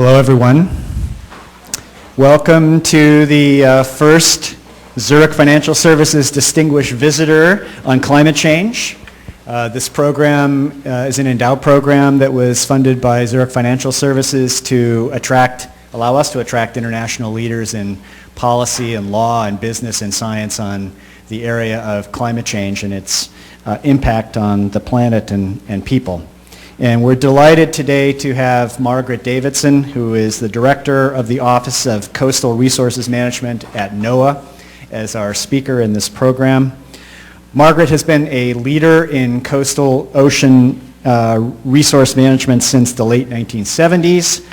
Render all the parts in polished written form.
Hello, everyone. Welcome to the first Zurich Financial Services Distinguished Visitor on Climate Change. This program is an endowed program that was funded by Zurich Financial Services to allow us to attract international leaders in policy and law and business and science on the area of climate change and its impact on the planet and people. And we're delighted today to have Margaret Davidson, who is the Director of the Office of Coastal Resources Management at NOAA, as our speaker in this program. Margaret has been a leader in coastal ocean resource management since the late 1970s.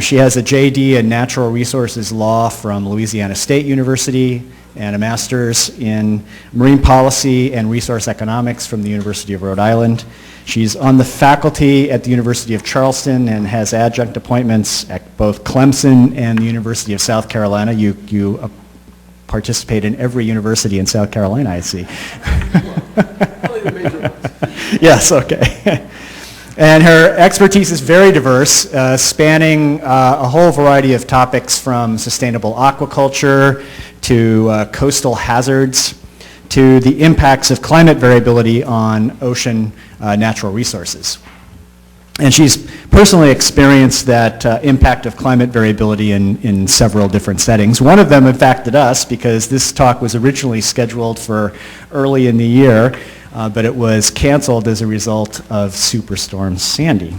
She has a JD in Natural Resources Law from Louisiana State University and a master's in Marine Policy and Resource Economics from the University of Rhode Island. She's on the faculty at the University of Charleston and has adjunct appointments at both Clemson and the University of South Carolina. You participate in every university in South Carolina, I see. Only the major ones. Yes, okay. And her expertise is very diverse, spanning a whole variety of topics from sustainable aquaculture to coastal hazards to the impacts of climate variability on ocean natural resources. And she's personally experienced that impact of climate variability in several different settings. One of them impacted us because this talk was originally scheduled for early in the year, but it was canceled as a result of Superstorm Sandy.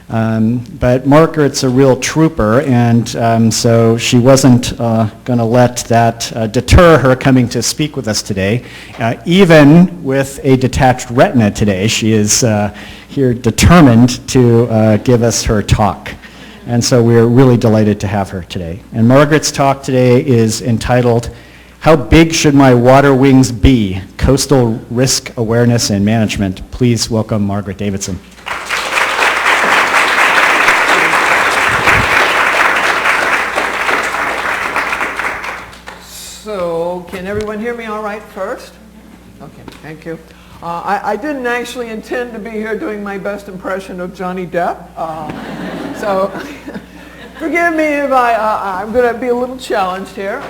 But Margaret's a real trooper, and so she wasn't going to let that deter her coming to speak with us today. Even with a detached retina today, she is here determined to give us her talk. And so we're really delighted to have her today. And Margaret's talk today is entitled, "How Big Should My Water Wings Be? Coastal Risk Awareness and Management." Please welcome Margaret Davidson. So, can everyone hear me all right first? Okay, thank you. I didn't actually intend to be here doing my best impression of Johnny Depp. So, forgive me if I'm going to be a little challenged here.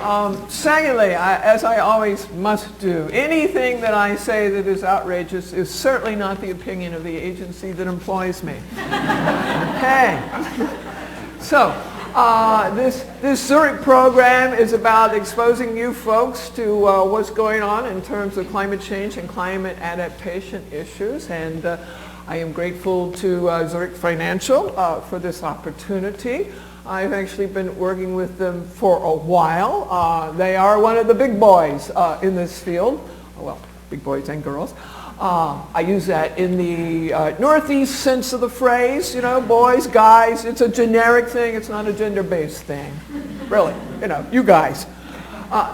Secondly, as I always must do, anything that I say that is outrageous is certainly not the opinion of the agency that employs me. Okay. So, this Zurich program is about exposing you folks to what's going on in terms of climate change and climate adaptation issues. And I am grateful to Zurich Financial for this opportunity. I've actually been working with them for a while. They are one of the big boys in this field. Well, big boys and girls. I use that in the Northeast sense of the phrase, you know, boys, guys. It's a generic thing. It's not a gender-based thing. Really, you know, you guys.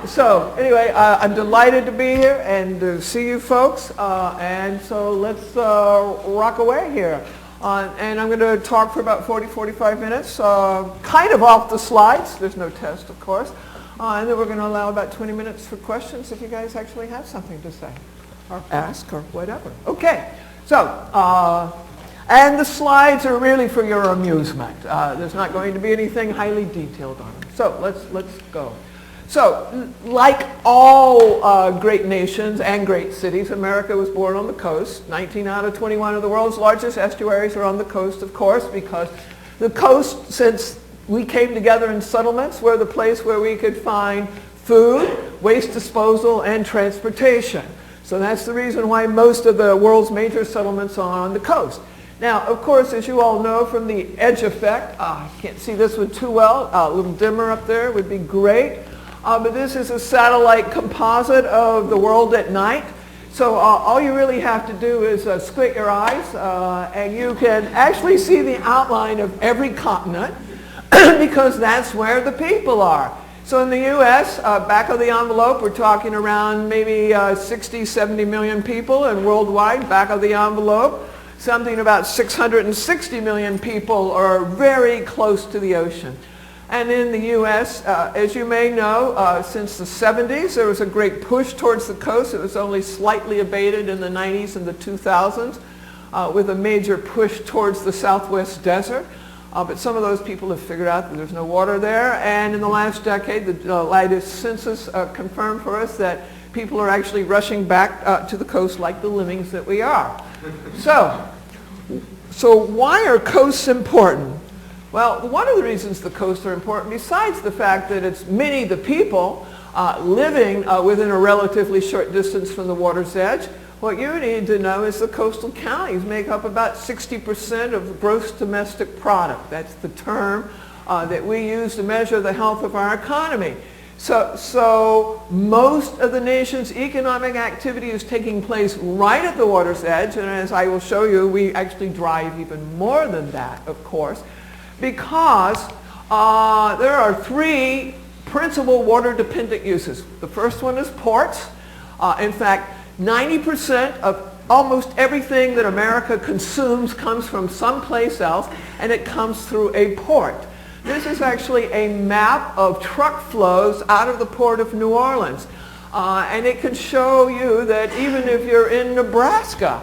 So anyway, I'm delighted to be here and to see you folks. And so let's rock away here. And I'm going to talk for about 45 minutes, kind of off the slides. There's no test, of course. And then we're going to allow about 20 minutes for questions if you guys actually have something to say or ask or whatever. Okay, so, and the slides are really for your amusement. There's not going to be anything highly detailed on them. So let's go. So, like all great nations and great cities, America was born on the coast. 19 out of 21 of the world's largest estuaries are on the coast, of course, because the coast, since we came together in settlements, were the place where we could find food, waste disposal, and transportation. So that's the reason why most of the world's major settlements are on the coast. Now, of course, as you all know from the edge effect, I can't see this one too well, a little dimmer up there would be great. But this is a satellite composite of the world at night. So all you really have to do is squint your eyes and you can actually see the outline of every continent because that's where the people are. So in the U.S., back of the envelope, we're talking around maybe 60, 70 million people, and worldwide, back of the envelope, something about 660 million people are very close to the ocean. And in the U.S., as you may know, since the 70s, there was a great push towards the coast. It was only slightly abated in the 90s and the 2000s with a major push towards the Southwest desert. But some of those people have figured out that there's no water there. And in the last decade, the latest census confirmed for us that people are actually rushing back to the coast like the lemmings that we are. So why are coasts important? Well, one of the reasons the coasts are important, besides the fact that it's many the people living within a relatively short distance from the water's edge, what you need to know is the coastal counties make up about 60% of gross domestic product. That's the term that we use to measure the health of our economy. So most of the nation's economic activity is taking place right at the water's edge, and as I will show you, we actually drive even more than that, of course, because there are three principal water-dependent uses. The first one is ports. In fact, 90% of almost everything that America consumes comes from someplace else, and it comes through a port. This is actually a map of truck flows out of the port of New Orleans. And it can show you that even if you're in Nebraska,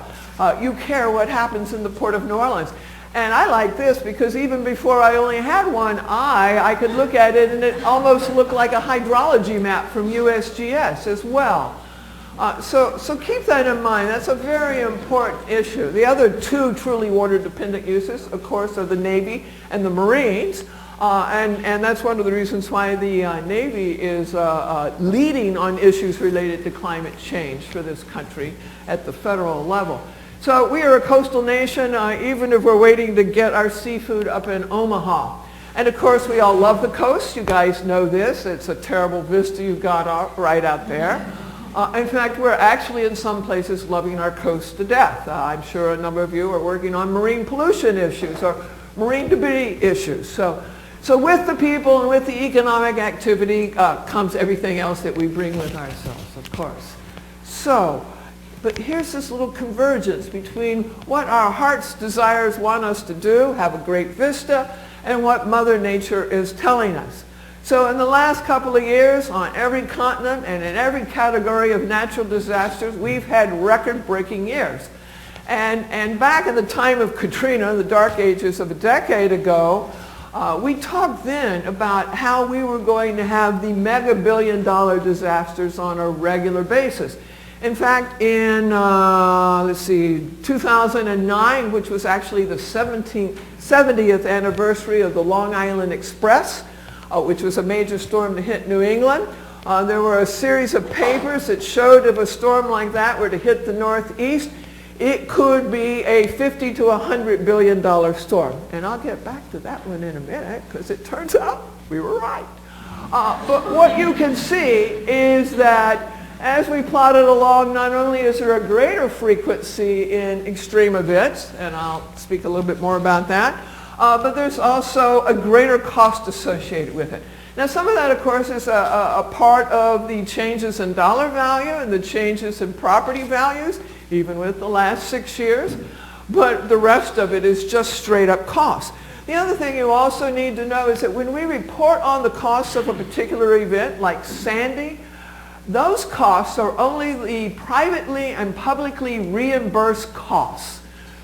you care what happens in the port of New Orleans. And I like this because even before I only had one eye, I could look at it and it almost looked like a hydrology map from USGS as well. So keep that in mind. That's a very important issue. The other two truly water-dependent uses, of course, are the Navy and the Marines. And that's one of the reasons why the Navy is leading on issues related to climate change for this country at the federal level. So we are a coastal nation, even if we're waiting to get our seafood up in Omaha. And of course, we all love the coast. You guys know this. It's a terrible vista you've got right out there. In fact, we're actually in some places loving our coast to death. I'm sure a number of you are working on marine pollution issues or marine debris issues. So with the people and with the economic activity comes everything else that we bring with ourselves, of course. But here's this little convergence between what our heart's desires want us to do, have a great vista, and what Mother Nature is telling us. So in the last couple of years, on every continent and in every category of natural disasters, we've had record-breaking years. And back in the time of Katrina, the dark ages of a decade ago, we talked then about how we were going to have the mega billion-dollar disasters on a regular basis. In fact, in, 2009, which was actually the 70th anniversary of the Long Island Express, which was a major storm to hit New England, there were a series of papers that showed if a storm like that were to hit the Northeast, it could be a $50 to $100 billion storm. And I'll get back to that one in a minute, because it turns out we were right. But what you can see is that as we plotted along, not only is there a greater frequency in extreme events, and I'll speak a little bit more about that, but there's also a greater cost associated with it. Now, some of that, of course, is a part of the changes in dollar value and the changes in property values, even with the last 6 years, but the rest of it is just straight up cost. The other thing you also need to know is that when we report on the costs of a particular event, like Sandy, those costs are only the privately and publicly reimbursed costs.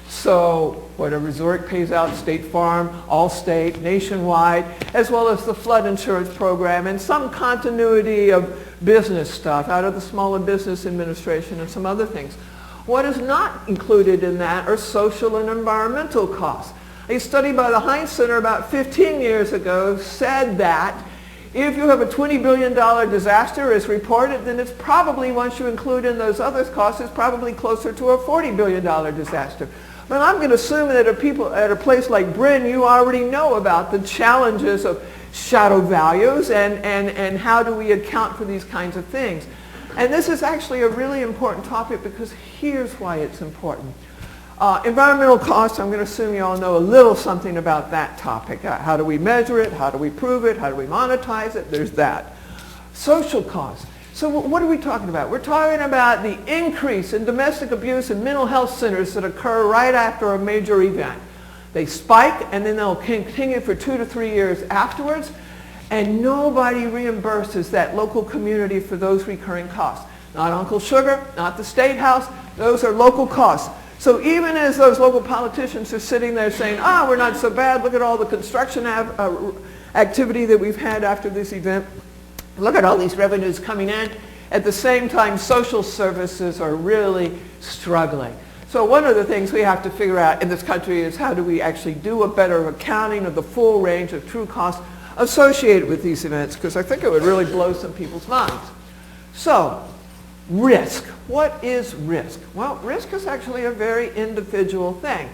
So whatever Zurich pays out, State Farm, Allstate, Nationwide, as well as the flood insurance program and some continuity of business stuff out of the Small Business Administration and some other things. What is not included in that are social and environmental costs. A study by the Heinz Center about 15 years ago said that if you have a $20 billion disaster as reported, then it's probably, once you include in those other costs, it's probably closer to a $40 billion disaster. But I'm going to assume that at a place like Bren, you already know about the challenges of shadow values and how do we account for these kinds of things. And this is actually a really important topic because here's why it's important. Environmental costs, I'm going to assume you all know a little something about that topic. How do we measure it? How do we prove it? How do we monetize it? There's that. Social costs. So what are we talking about? We're talking about the increase in domestic abuse and mental health centers that occur right after a major event. They spike and then they'll continue for 2 to 3 years afterwards, and nobody reimburses that local community for those recurring costs. Not Uncle Sugar, not the State House, those are local costs. So even as those local politicians are sitting there saying, oh, we're not so bad, look at all the construction activity that we've had after this event, look at all these revenues coming in, at the same time social services are really struggling. So one of the things we have to figure out in this country is how do we actually do a better accounting of the full range of true costs associated with these events, because I think it would really blow some people's minds. So, risk. What is risk? Well, risk is actually a very individual thing.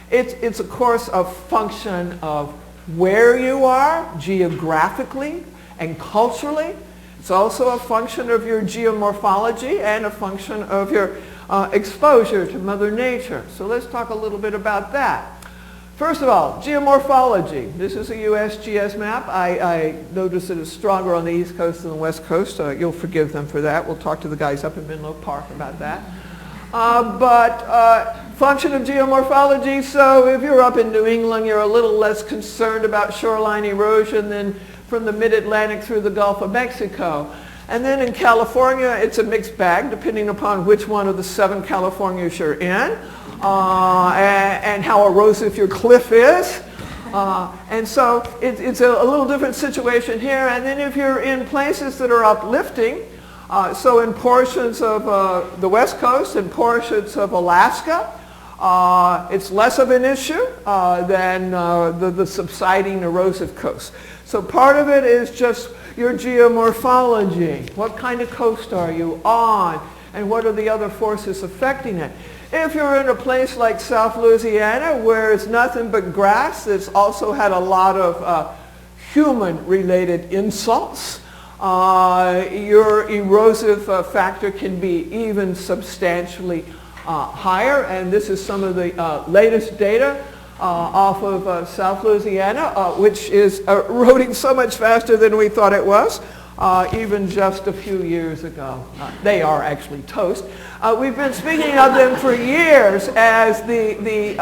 It's of course a function of where you are geographically and culturally. It's also a function of your geomorphology and a function of your exposure to Mother Nature. So let's talk a little bit about that. First of all, geomorphology. This is a USGS map. I notice it is stronger on the East Coast than the West Coast. You'll forgive them for that. We'll talk to the guys up in Menlo Park about that. Function of geomorphology, so if you're up in New England, you're a little less concerned about shoreline erosion than from the mid-Atlantic through the Gulf of Mexico. And then in California, it's a mixed bag, depending upon which one of the 7 Californias you're in, and how erosive your cliff is. And so it's a little different situation here. And then if you're in places that are uplifting, so in portions of the West Coast and portions of Alaska, it's less of an issue than the subsiding erosive coast. So part of it is just your geomorphology. What kind of coast are you on? And what are the other forces affecting it? If you're in a place like South Louisiana where it's nothing but grass, it's also had a lot of human-related insults, your erosive factor can be even substantially higher. And this is some of the latest data off of South Louisiana, which is eroding so much faster than we thought it was, even just a few years ago. They are actually toast. We've been speaking of them for years as the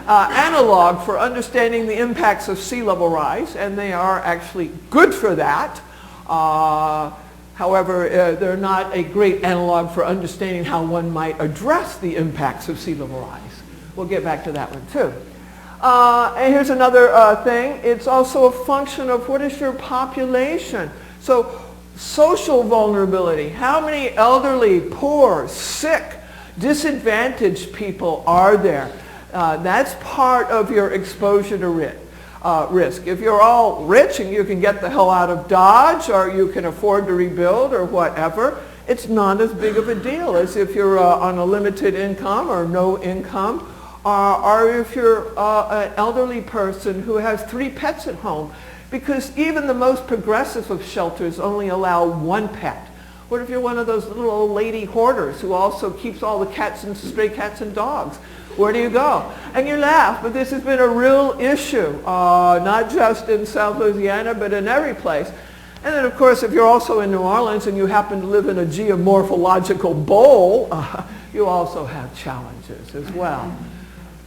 analog for understanding the impacts of sea level rise, and they are actually good for that. However, they're not a great analog for understanding how one might address the impacts of sea level rise. We'll get back to that one too. And here's another thing. It's also a function of what is your population. So social vulnerability. How many elderly, poor, sick, disadvantaged people are there? That's part of your exposure to risk. If you're all rich and you can get the hell out of Dodge, or you can afford to rebuild or whatever, it's not as big of a deal as if you're on a limited income or no income, or if you're an elderly person who has 3 pets at home, because even the most progressive of shelters only allow 1 pet. What if you're one of those little old lady hoarders who also keeps all the cats and stray cats and dogs? Where do you go? And you laugh, but this has been a real issue, not just in South Louisiana, but in every place. And then, of course, if you're also in New Orleans and you happen to live in a geomorphological bowl, you also have challenges as well.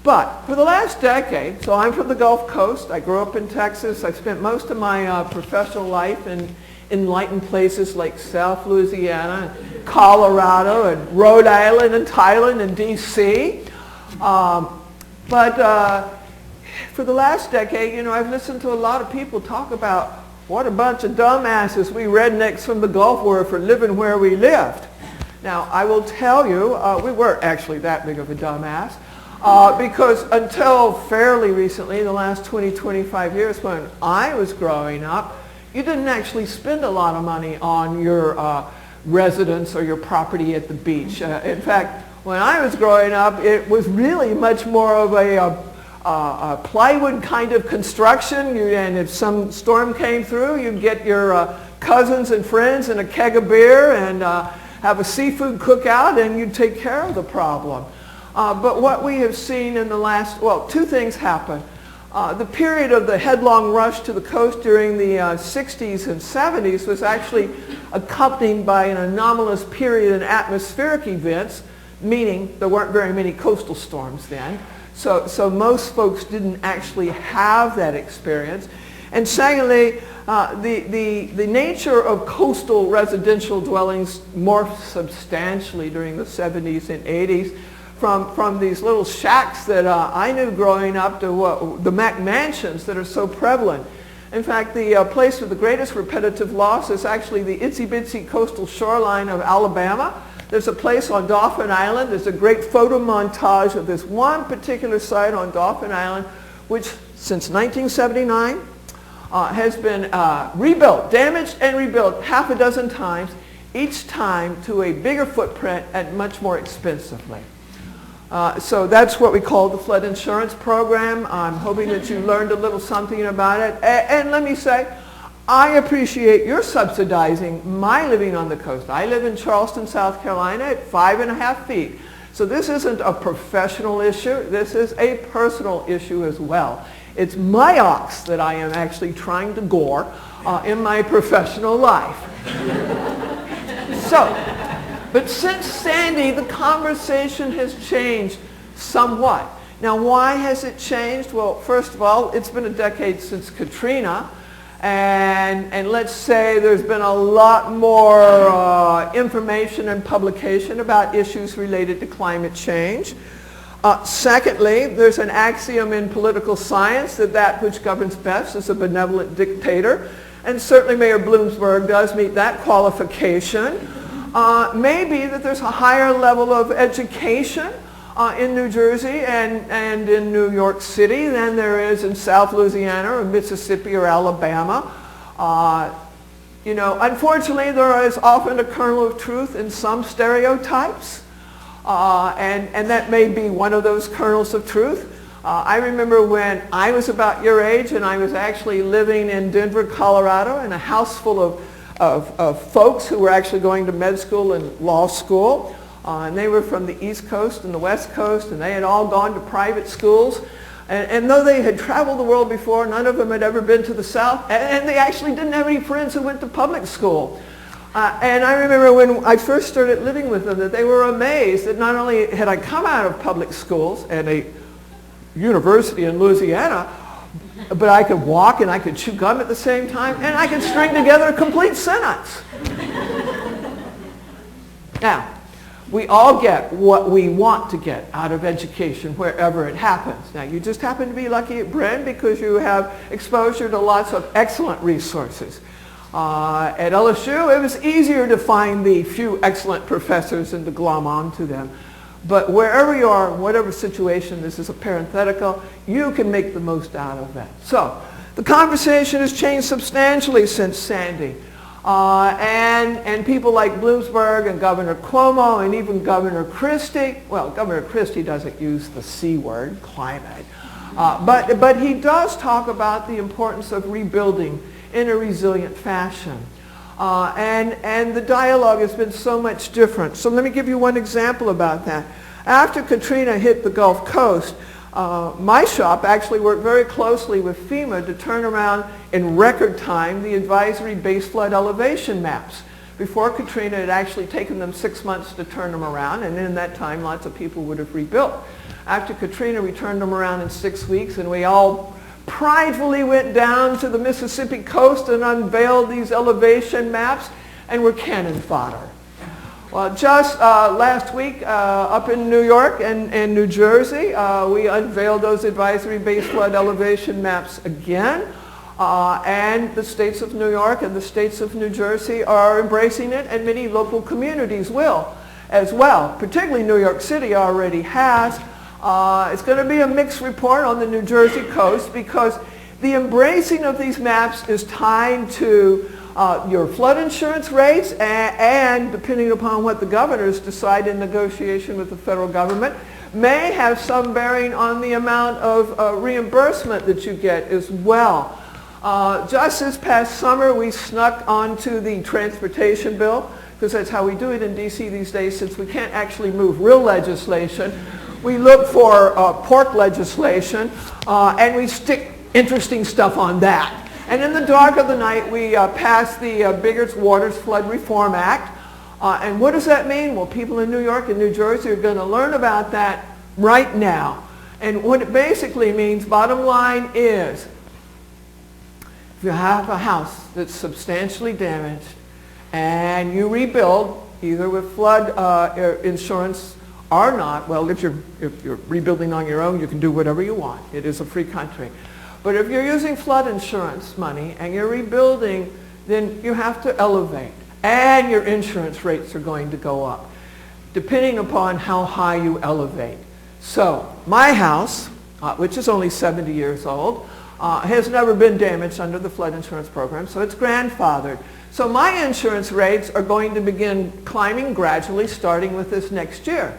But for the last decade, so I'm from the Gulf Coast. I grew up in Texas. I spent most of my professional life in enlightened places like South Louisiana, and Colorado, and Rhode Island, and Thailand, and D.C. But for the last decade, you know, I've listened to a lot of people talk about what a bunch of dumbasses we rednecks from the Gulf were for living where we lived. Now, I will tell you, we weren't actually that big of a dumbass. Because until fairly recently, the last 20, 25 years when I was growing up, you didn't actually spend a lot of money on your residence or your property at the beach. In fact, when I was growing up, it was really much more of a plywood kind of construction. And if some storm came through, you'd get your cousins and friends and a keg of beer and have a seafood cookout, and you'd take care of the problem. But what we have seen in the last, well, 2 things happen. The period of the headlong rush to the coast during the 60s and 70s was actually accompanied by an anomalous period in atmospheric events, meaning there weren't very many coastal storms then. So most folks didn't actually have that experience. And secondly, the nature of coastal residential dwellings morphed substantially during the 70s and 80s from these little shacks that I knew growing up to the McMansions that are so prevalent. In fact, the place with the greatest repetitive loss is actually the itsy-bitsy coastal shoreline of Alabama. There's a place on Dauphin Island. There's a great photo montage of this one particular site on Dauphin Island, which since 1979 has been rebuilt, damaged and rebuilt half a dozen times, each time to a bigger footprint and much more expensively. So that's what we call the flood insurance program. I'm hoping that you learned a little something about it. And let me say, I appreciate your subsidizing my living on the coast. I live in Charleston, South Carolina at 5.5 feet. So this isn't a professional issue. This is a personal issue as well. It's my ox that I am actually trying to gore in my professional life. So, but since Sandy, the conversation has changed somewhat. Now, why has it changed? Well, first of all, it's been a decade since Katrina. And let's say there's been a lot more information and publication about issues related to climate change. Secondly, there's an axiom in political science that that which governs best is a benevolent dictator. And certainly Mayor Bloomsburg does meet that qualification. Maybe that there's a higher level of education in New Jersey and in New York City than there is in South Louisiana or Mississippi or Alabama. You know, unfortunately, there is often a kernel of truth in some stereotypes, and that may be one of those kernels of truth. I remember when I was about your age and I was actually living in Denver, Colorado in a house full of folks who were actually going to med school and law school. And they were from the East Coast and the West Coast, and they had all gone to private schools. And though they had traveled the world before, none of them had ever been to the South, and they actually didn't have any friends who went to public school. And I remember when I first started living with them that they were amazed that not only had I come out of public schools and a university in Louisiana, but I could walk and I could chew gum at the same time, and I could string together a complete sentence. Now, we all get what we want to get out of education wherever it happens. Now, you just happen to be lucky at Bren because you have exposure to lots of excellent resources. At LSU, it was easier to find the few excellent professors and to glom onto them. But wherever you are, whatever situation, this is a parenthetical, you can make the most out of that. So, the conversation has changed substantially since Sandy. And people like Bloomsburg and Governor Cuomo and even Governor Christie, well, Governor Christie doesn't use the C word, climate, but he does talk about the importance of rebuilding in a resilient fashion. And the dialogue has been so much different. So let me give you one example about that. After Katrina hit the Gulf Coast, my shop actually worked very closely with FEMA to turn around in record time the advisory base flood elevation maps. Before Katrina, it had actually taken them 6 months to turn them around, and in that time, lots of people would have rebuilt. After Katrina, we turned them around in 6 weeks, and we all pridefully went down to the Mississippi coast and unveiled these elevation maps, and were cannon fodder. Well, just last week up in New York and New Jersey, we unveiled those advisory base flood elevation maps again. And the states of New York and the states of New Jersey are embracing it, and many local communities will as well. Particularly New York City already has. It's going to be a mixed report on the New Jersey coast because the embracing of these maps is tied to your flood insurance rates and depending upon what the governors decide in negotiation with the federal government, may have some bearing on the amount of reimbursement that you get as well. Just this past summer, we snuck onto the transportation bill, because that's how we do it in D.C. these days, since we can't actually move real legislation. We look for pork legislation, and we stick interesting stuff on that. And in the dark of the night, we passed the Biggers Waters Flood Reform Act. And what does that mean? Well, people in New York and New Jersey are going to learn about that right now. And what it basically means, bottom line is, if you have a house that's substantially damaged and you rebuild, either with flood insurance are not, well, if you're rebuilding on your own, you can do whatever you want. It is a free country. But if you're using flood insurance money and you're rebuilding, then you have to elevate. And your insurance rates are going to go up, depending upon how high you elevate. So my house, which is only 70 years old, has never been damaged under the flood insurance program, so it's grandfathered. So my insurance rates are going to begin climbing gradually starting with this next year.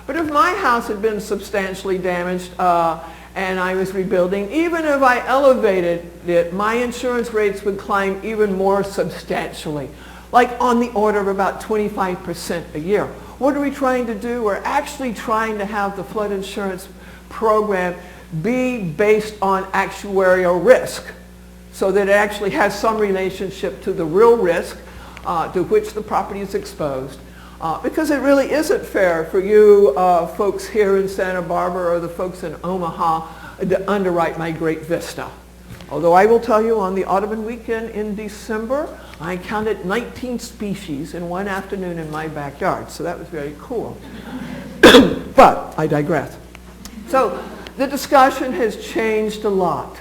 But if my house had been substantially damaged and I was rebuilding, even if I elevated it, my insurance rates would climb even more substantially, like on the order of about 25% a year. What are we trying to do? We're actually trying to have the flood insurance program be based on actuarial risk, so that it actually has some relationship to the real risk to which the property is exposed. Because it really isn't fair for you folks here in Santa Barbara or the folks in Omaha to underwrite my Great Vista. Although I will tell you, on the Audubon weekend in December, I counted 19 species in one afternoon in my backyard, so that was very cool. But I digress. So the discussion has changed a lot.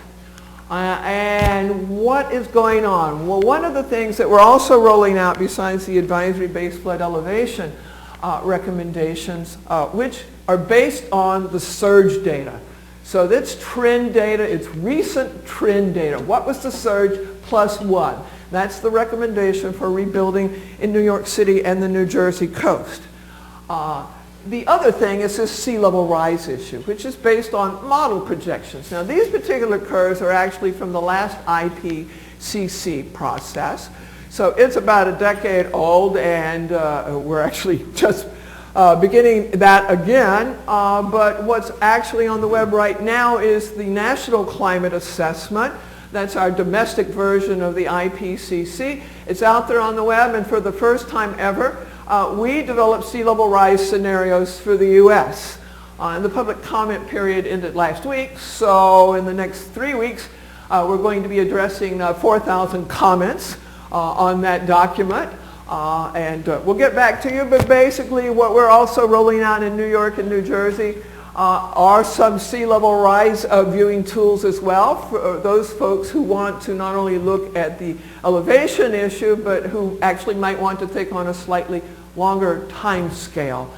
And what is going on? Well, one of the things that we're also rolling out besides the advisory-based flood elevation recommendations, which are based on the surge data. So that's trend data, it's recent trend data. What was the surge plus what? That's the recommendation for rebuilding in New York City and the New Jersey coast. The other thing is this sea level rise issue, which is based on model projections. Now, these particular curves are actually from the last IPCC process. So it's about a decade old, and we're actually just beginning that again. But what's actually on the web right now is the National Climate Assessment. That's our domestic version of the IPCC. It's out there on the web, and for the first time ever, we developed sea level rise scenarios for the U.S. And the public comment period ended last week, so in the next 3 weeks, we're going to be addressing 4,000 comments on that document. And we'll get back to you, but basically what we're also rolling out in New York and New Jersey are some sea level rise viewing tools as well for those folks who want to not only look at the elevation issue, but who actually might want to take on a slightly longer time scale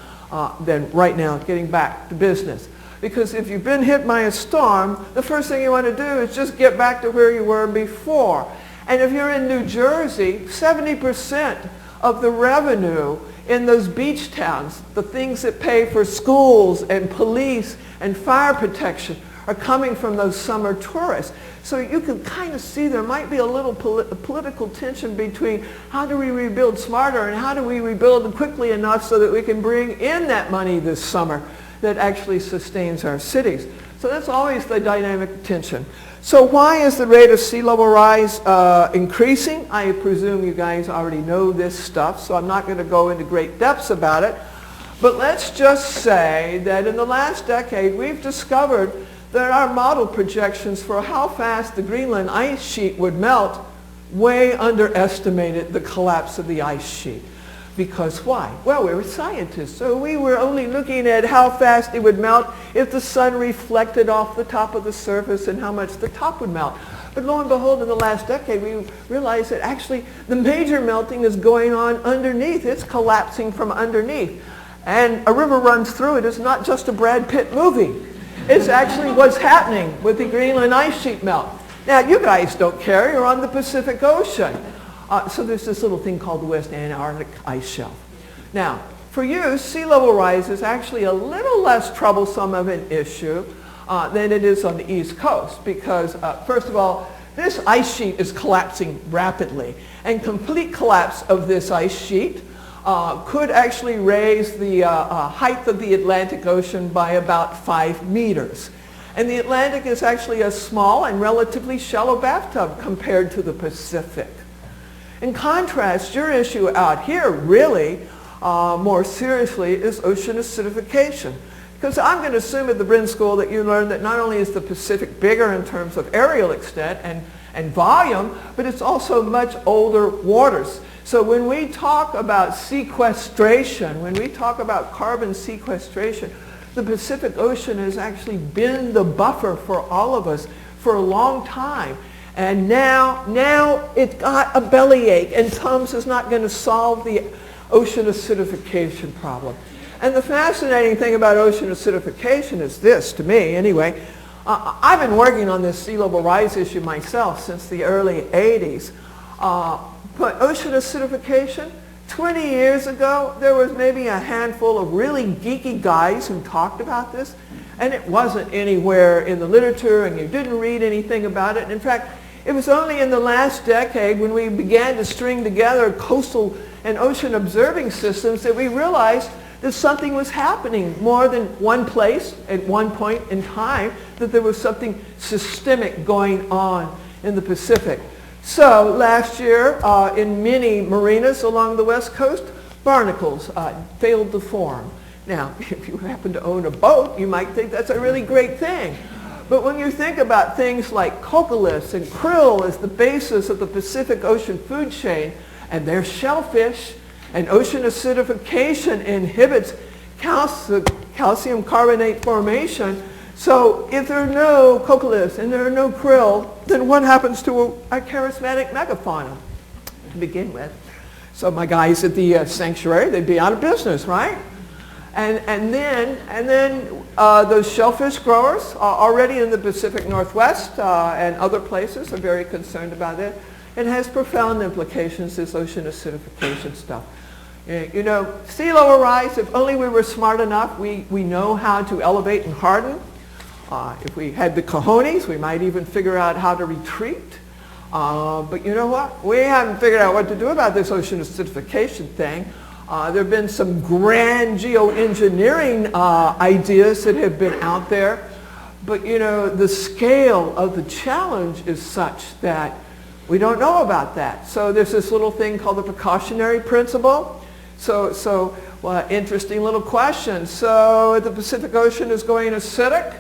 than right now, getting back to business. Because if you've been hit by a storm, the first thing you want to do is just get back to where you were before. And if you're in New Jersey, 70% of the revenue in those beach towns, the things that pay for schools and police and fire protection, are coming from those summer tourists. So you can kind of see there might be a little political tension between how do we rebuild smarter and how do we rebuild quickly enough so that we can bring in that money this summer that actually sustains our cities. So that's always the dynamic tension. So why is the rate of sea level rise increasing? I presume you guys already know this stuff, so I'm not going to go into great depths about it. But let's just say that in the last decade, we've discovered that our model projections for how fast the Greenland ice sheet would melt way underestimated the collapse of the ice sheet. Because why? Well, we were scientists, so we were only looking at how fast it would melt if the sun reflected off the top of the surface and how much the top would melt. But lo and behold, in the last decade, we realized that actually the major melting is going on underneath. It's collapsing from underneath. And a river runs through it. It's not just a Brad Pitt movie. It's actually what's happening with the Greenland ice sheet melt. Now, you guys don't care. You're on the Pacific Ocean. So there's this little thing called the West Antarctic Ice Shelf. Now, for you, sea level rise is actually a little less troublesome of an issue than it is on the East Coast because, first of all, this ice sheet is collapsing rapidly. And complete collapse of this ice sheet could actually raise the height of the Atlantic Ocean by about 5 meters. And the Atlantic is actually a small and relatively shallow bathtub compared to the Pacific. In contrast, your issue out here really, more seriously, is ocean acidification. Because I'm going to assume at the Bren School that you learned that not only is the Pacific bigger in terms of areal extent and volume, but it's also much older waters. So when we talk about sequestration, when we talk about carbon sequestration, the Pacific Ocean has actually been the buffer for all of us for a long time. And now it got a bellyache, and Tums is not going to solve the ocean acidification problem. And the fascinating thing about ocean acidification is this, to me anyway. I've been working on this sea level rise issue myself since the early 80s. But ocean acidification, 20 years ago, there was maybe a handful of really geeky guys who talked about this, and it wasn't anywhere in the literature, and you didn't read anything about it. And in fact, it was only in the last decade when we began to string together coastal and ocean observing systems that we realized that something was happening more than one place at one point in time, that there was something systemic going on in the Pacific. So last year, in many marinas along the west coast, barnacles failed to form. Now, if you happen to own a boat, you might think that's a really great thing. But when you think about things like coccoliths and krill as the basis of the Pacific Ocean food chain, and they're shellfish, and ocean acidification inhibits calcium carbonate formation. So if there are no coccoliths and there are no krill, then what happens to a charismatic megafauna to begin with? So my guys at the sanctuary, they'd be out of business, right? And then those shellfish growers already in the Pacific Northwest and other places are very concerned about it. It has profound implications, this ocean acidification stuff. You know, sea level rise, if only we were smart enough, we know how to elevate and harden. If we had the cojones, we might even figure out how to retreat. But you know what? We haven't figured out what to do about this ocean acidification thing. There have been some grand geoengineering ideas that have been out there. But you know, the scale of the challenge is such that we don't know about that. So there's this little thing called the Precautionary Principle. So interesting little question. So the Pacific Ocean is going acidic,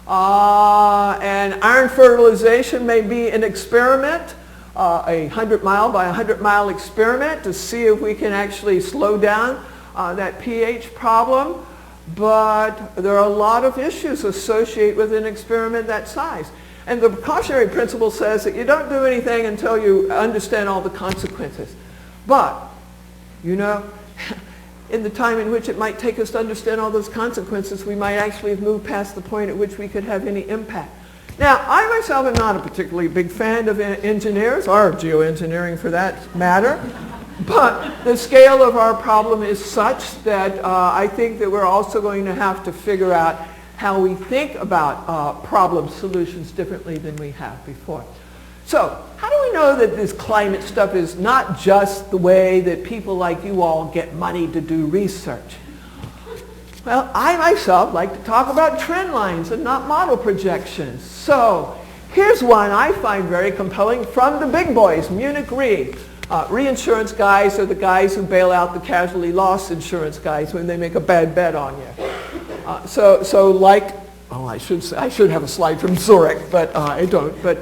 and iron fertilization may be an experiment, a 100-mile by 100-mile experiment to see if we can actually slow down that pH problem. But there are a lot of issues associated with an experiment that size. And the precautionary principle says that you don't do anything until you understand all the consequences. But, you know, in the time in which it might take us to understand all those consequences, we might actually have moved past the point at which we could have any impact. Now, I myself am not a particularly big fan of engineers, or geoengineering for that matter. But the scale of our problem is such that I think that we're also going to have to figure out how we think about problem solutions differently than we have before. So, how do we know that this climate stuff is not just the way that people like you all get money to do research? Well, I myself like to talk about trend lines and not model projections. So, here's one I find very compelling from the big boys, Munich Re. Reinsurance guys are the guys who bail out the casualty loss insurance guys when they make a bad bet on you. I should have a slide from Zurich, but I don't. But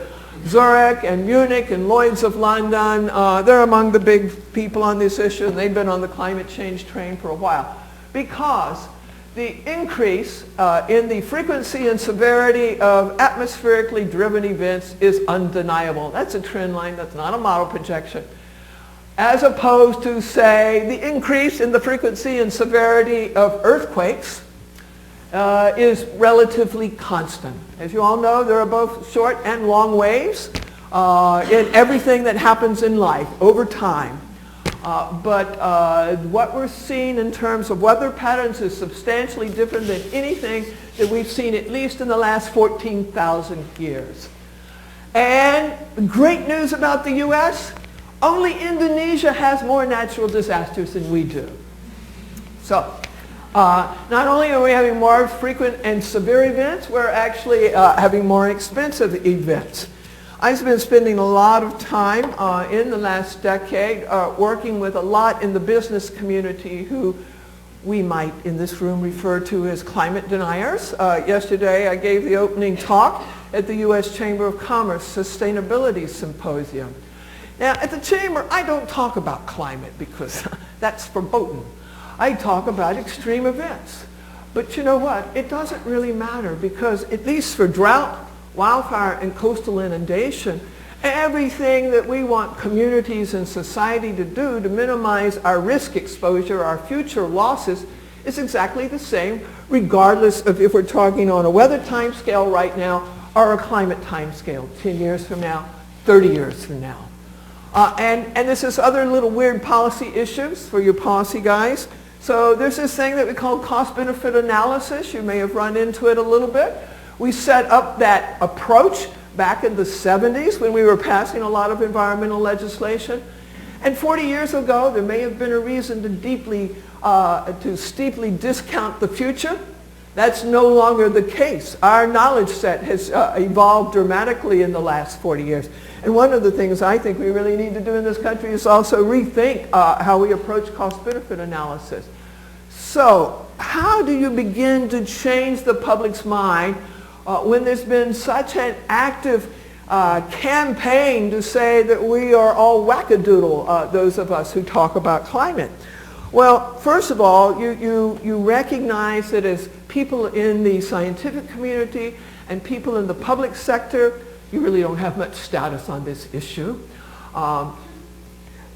Zurich and Munich and Lloyd's of London, they're among the big people on this issue, and they've been on the climate change train for a while. Because the increase in the frequency and severity of atmospherically driven events is undeniable. That's a trend line, that's not a model projection. As opposed to, say, the increase in the frequency and severity of earthquakes is relatively constant. As you all know, there are both short and long waves in everything that happens in life over time. But what we're seeing in terms of weather patterns is substantially different than anything that we've seen at least in the last 14,000 years. And great news about the U.S., only Indonesia has more natural disasters than we do. So, not only are we having more frequent and severe events, we're actually having more expensive events. I've been spending a lot of time in the last decade working with a lot in the business community who we might in this room refer to as climate deniers. Yesterday I gave the opening talk at the U.S. Chamber of Commerce Sustainability Symposium. Now, at the Chamber, I don't talk about climate because that's verboten. I talk about extreme events. But you know what? It doesn't really matter because at least for drought, wildfire, and coastal inundation, everything that we want communities and society to do to minimize our risk exposure, our future losses, is exactly the same, regardless of if we're talking on a weather time scale right now or a climate time scale, 10 years from now, 30 years from now. And this is other little weird policy issues for your policy guys. So there's this thing that we call cost-benefit analysis. You may have run into it a little bit. We set up that approach back in the 70s when we were passing a lot of environmental legislation. And 40 years ago, there may have been a reason to steeply discount the future. That's no longer the case. Our knowledge set has evolved dramatically in the last 40 years. And one of the things I think we really need to do in this country is also rethink how we approach cost-benefit analysis. So how do you begin to change the public's mind when there's been such an active campaign to say that we are all wackadoodle, those of us who talk about climate? Well, first of all, you recognize that as people in the scientific community and people in the public sector, you really don't have much status on this issue.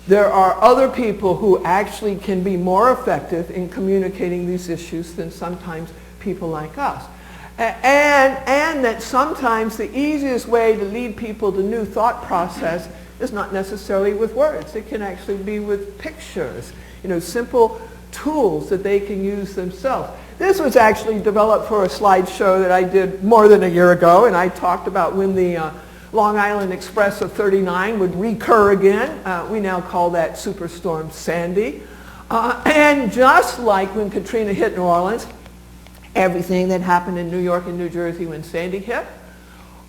There are other people who actually can be more effective in communicating these issues than sometimes people like us. And that sometimes the easiest way to lead people to new thought process is not necessarily with words. It can actually be with pictures, simple tools that they can use themselves. This was actually developed for a slideshow that I did more than a year ago, and I talked about when the Long Island Express of '39 would recur again. We now call that Superstorm Sandy. And just like when Katrina hit New Orleans, everything that happened in New York and New Jersey when Sandy hit,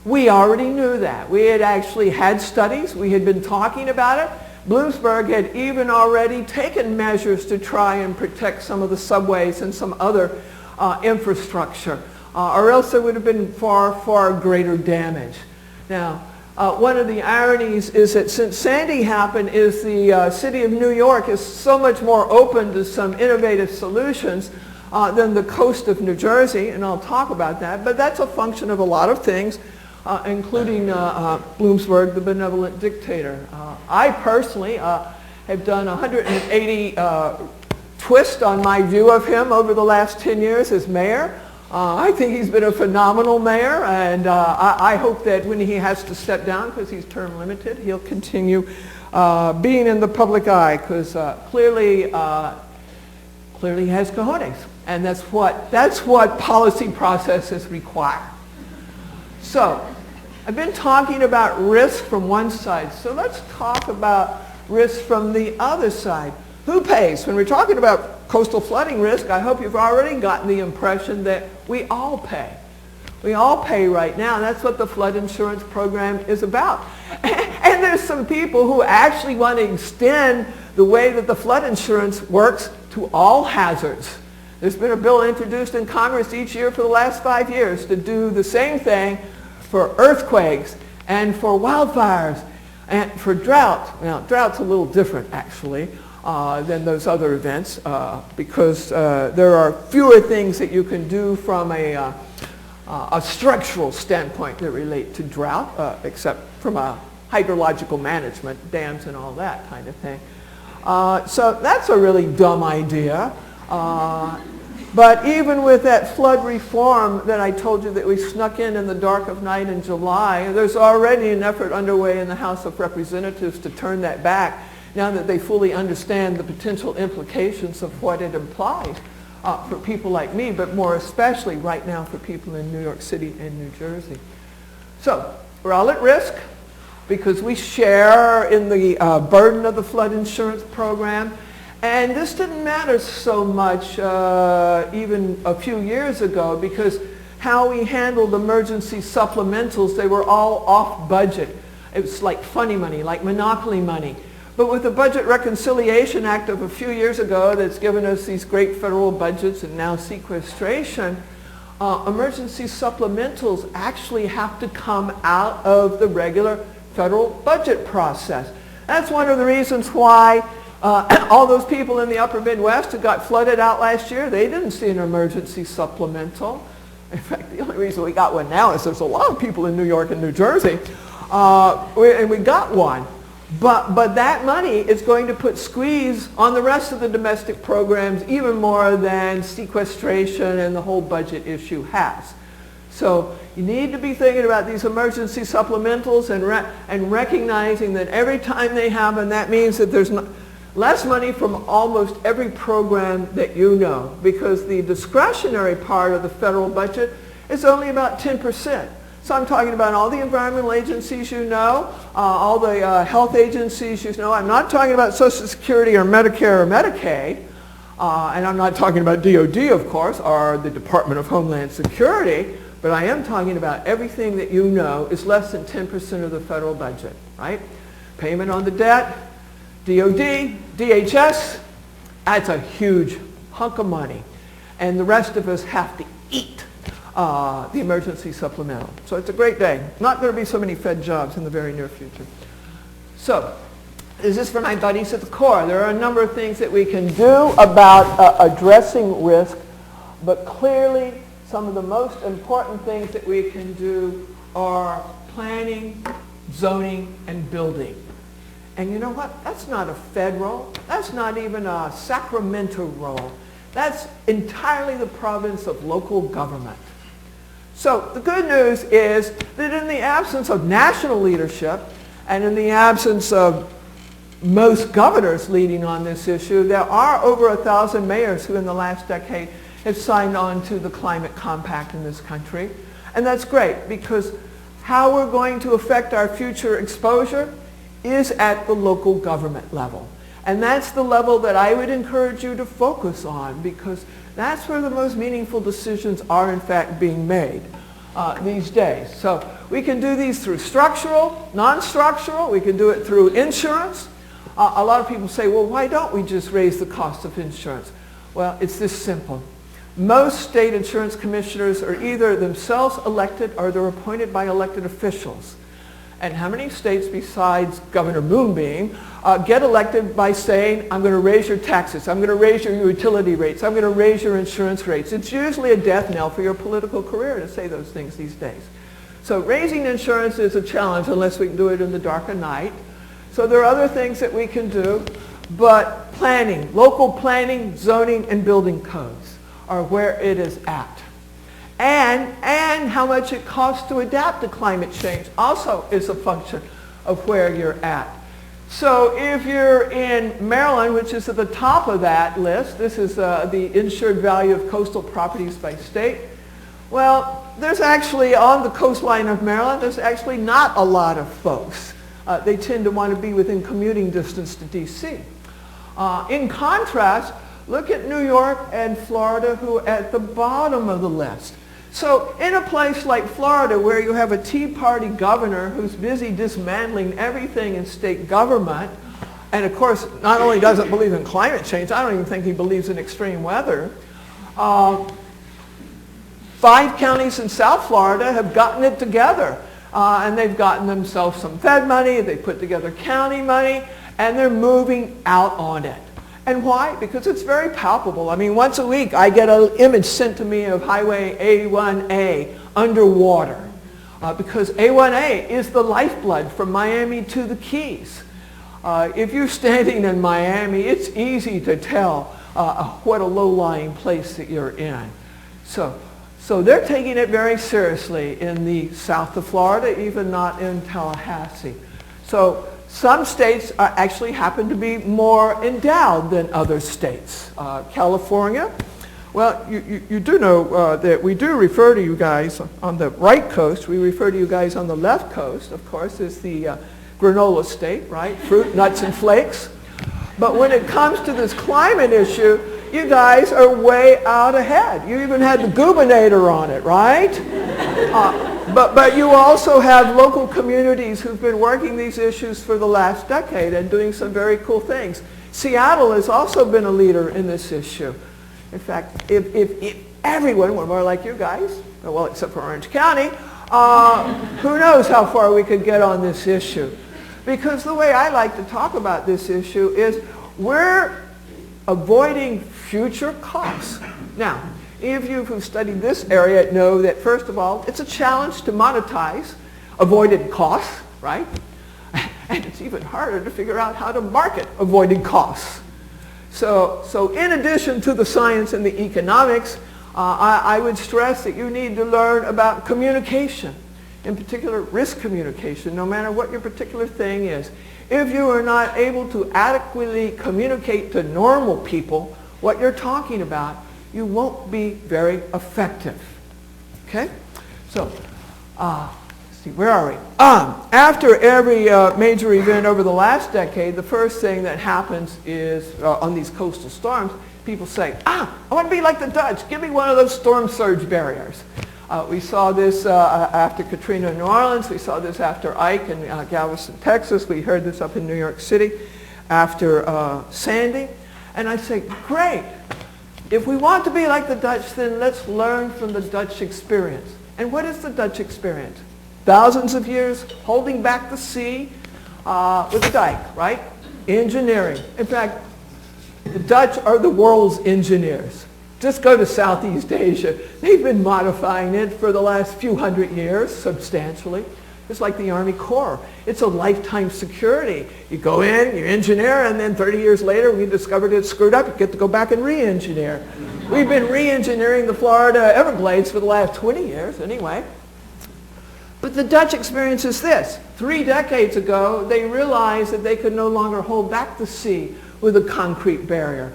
we already knew that. We had actually had studies. We had been talking about it. Bloomsburg had even already taken measures to try and protect some of the subways and some other infrastructure, or else there would have been far, far greater damage. Now, one of the ironies is that since Sandy happened, is the city of New York is so much more open to some innovative solutions than the coast of New Jersey, and I'll talk about that, but that's a function of a lot of things, including Bloomsburg, the benevolent dictator. I personally have done 180 twists on my view of him over the last 10 years as mayor. I think he's been a phenomenal mayor, and I hope that when he has to step down, because he's term limited, he'll continue being in the public eye, because clearly he has cojones, and that's what policy processes require. So, I've been talking about risk from one side, so let's talk about risk from the other side. Who pays? When we're talking about coastal flooding risk, I hope you've already gotten the impression that we all pay. We all pay right now, and that's what the flood insurance program is about. And there's some people who actually want to extend the way that the flood insurance works to all hazards. There's been a bill introduced in Congress each year for the last 5 years to do the same thing for earthquakes and for wildfires and for drought. Now, drought's a little different, actually, than those other events because there are fewer things that you can do from a structural standpoint that relate to drought, except from a hydrological management, dams and all that kind of thing. So that's a really dumb idea. But even with that flood reform that I told you that we snuck in the dark of night in July, there's already an effort underway in the House of Representatives to turn that back now that they fully understand the potential implications of what it implies for people like me, but more especially right now for people in New York City and New Jersey. So we're all at risk because we share in the burden of the flood insurance program. And this didn't matter so much even a few years ago because how we handled emergency supplementals, they were all off budget. It was like funny money, like monopoly money. But with the Budget Reconciliation Act of a few years ago that's given us these great federal budgets and now sequestration, emergency supplementals actually have to come out of the regular federal budget process. That's one of the reasons why all those people in the upper Midwest who got flooded out last year, they didn't see an emergency supplemental. In fact, the only reason we got one now is there's a lot of people in New York and New Jersey, and we got one. But that money is going to put squeeze on the rest of the domestic programs even more than sequestration and the whole budget issue has. So you need to be thinking about these emergency supplementals and recognizing that every time they happen, that means that there's less money from almost every program that you know, because the discretionary part of the federal budget is only about 10%. So I'm talking about all the environmental agencies you know, all the health agencies you know. I'm not talking about Social Security or Medicare or Medicaid, and I'm not talking about DOD, of course, or the Department of Homeland Security, but I am talking about everything that you know is less than 10% of the federal budget, right? Payment on the debt, DOD, DHS, that's a huge hunk of money. And the rest of us have to eat the emergency supplemental. So it's a great day. Not going to be so many Fed jobs in the very near future. So, this is for my buddies at the Corps. There are a number of things that we can do about addressing risk, but clearly some of the most important things that we can do are planning, zoning, and building. And you know what? That's not a Fed role. That's not even a Sacramento role. That's entirely the province of local government. So the good news is that in the absence of national leadership and in the absence of most governors leading on this issue, there are over 1,000 mayors who in the last decade have signed on to the climate compact in this country. And that's great, because how we're going to affect our future exposure is at the local government level. And that's the level that I would encourage you to focus on, because that's where the most meaningful decisions are in fact being made these days. So we can do these through structural, non-structural, we can do it through insurance. A lot of people say, well, why don't we just raise the cost of insurance? Well, it's this simple. Most state insurance commissioners are either themselves elected or they're appointed by elected officials. And how many states besides Governor Moonbeam get elected by saying, I'm going to raise your taxes, I'm going to raise your utility rates, I'm going to raise your insurance rates? It's usually a death knell for your political career to say those things these days. So raising insurance is a challenge unless we can do it in the dark of night. So there are other things that we can do, but planning, local planning, zoning, and building codes are where it is at. And how much it costs to adapt to climate change also is a function of where you're at. So if you're in Maryland, which is at the top of that list, this is the insured value of coastal properties by state. Well, there's actually, on the coastline of Maryland, there's actually not a lot of folks. They tend to want to be within commuting distance to DC. In contrast, look at New York and Florida, who are at the bottom of the list. So in a place like Florida, where you have a Tea Party governor who's busy dismantling everything in state government, and of course not only doesn't believe in climate change, I don't even think he believes in extreme weather. 5 counties in South Florida have gotten it together, and they've gotten themselves some Fed money, they put together county money, and they're moving out on it. And why? Because it's very palpable. I mean, once a week I get an image sent to me of Highway A1A underwater, because A1A is the lifeblood from Miami to the Keys. If you're standing in Miami, it's easy to tell what a low-lying place that you're in. So they're taking it very seriously in the south of Florida, even not in Tallahassee. So some states actually happen to be more endowed than other states. California, well, you do know that we do refer to you guys on the right coast. We refer to you guys on the left coast, of course, as the granola state, right? Fruit, nuts, and flakes. But when it comes to this climate issue, you guys are way out ahead. You even had the Goobinator on it, right? But you also have local communities who've been working these issues for the last decade and doing some very cool things. Seattle has also been a leader in this issue. In fact, if everyone were more like you guys, well, except for Orange County, who knows how far we could get on this issue. Because the way I like to talk about this issue is we're avoiding future costs. Now, if you who've studied this area know that, first of all, it's a challenge to monetize avoided costs, right? And it's even harder to figure out how to market avoided costs. So in addition to the science and the economics, I would stress that you need to learn about communication, in particular risk communication, no matter what your particular thing is. If you are not able to adequately communicate to normal people what you're talking about, you won't be very effective. Okay? So, let's see, where are we? After every major event over the last decade, the first thing that happens is, on these coastal storms, people say, I want to be like the Dutch. Give me one of those storm surge barriers. We saw this after Katrina in New Orleans. We saw this after Ike in Galveston, Texas. We heard this up in New York City after Sandy. And I say, great. If we want to be like the Dutch, then let's learn from the Dutch experience. And what is the Dutch experience? Thousands of years holding back the sea with a dike, right? Engineering. In fact, the Dutch are the world's engineers. Just go to Southeast Asia. They've been modifying it for the last few hundred years, substantially. It's like the Army Corps. It's a lifetime security. You go in, you engineer, and then 30 years later, we discovered it's screwed up. You get to go back and re-engineer. We've been re-engineering the Florida Everglades for the last 20 years, anyway. But the Dutch experience is this. 3 decades ago, they realized that they could no longer hold back the sea with a concrete barrier,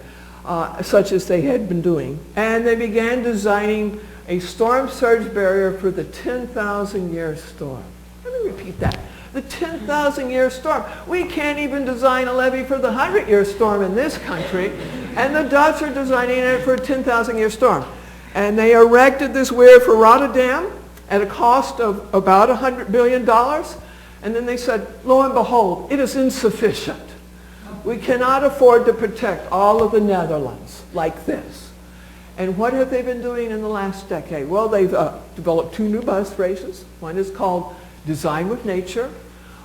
such as they had been doing. And they began designing a storm surge barrier for the 10,000-year storm. Let me repeat that. The 10,000-year storm. We can't even design a levee for the 100-year storm in this country, and the Dutch are designing it for a 10,000-year storm. And they erected this weir for Rotterdam at a cost of about $100 billion, and then they said, lo and behold, it is insufficient. We cannot afford to protect all of the Netherlands like this. And what have they been doing in the last decade? Well, they've developed 2 new bus races. One is called Design with Nature,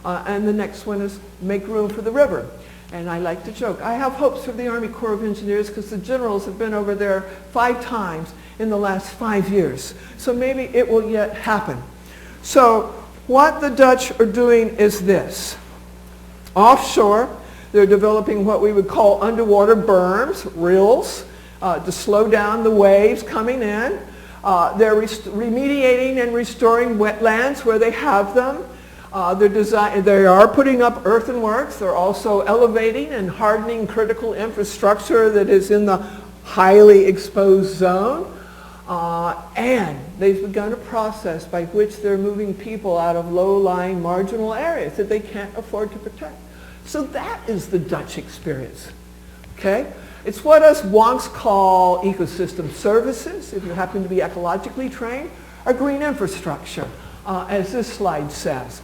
and the next one is Make Room for the River. And I like to joke, I have hopes for the Army Corps of Engineers because the generals have been over there 5 times in the last 5 years. So maybe it will yet happen. So what the Dutch are doing is this. Offshore, they're developing what we would call underwater berms, rills, to slow down the waves coming in. They're remediating and restoring wetlands where they have them. They are putting up earthworks. They're also elevating and hardening critical infrastructure that is in the highly exposed zone. And they've begun a process by which they're moving people out of low-lying marginal areas that they can't afford to protect. So that is the Dutch experience. Okay? It's what us wonks call ecosystem services, if you happen to be ecologically trained, or green infrastructure, as this slide says.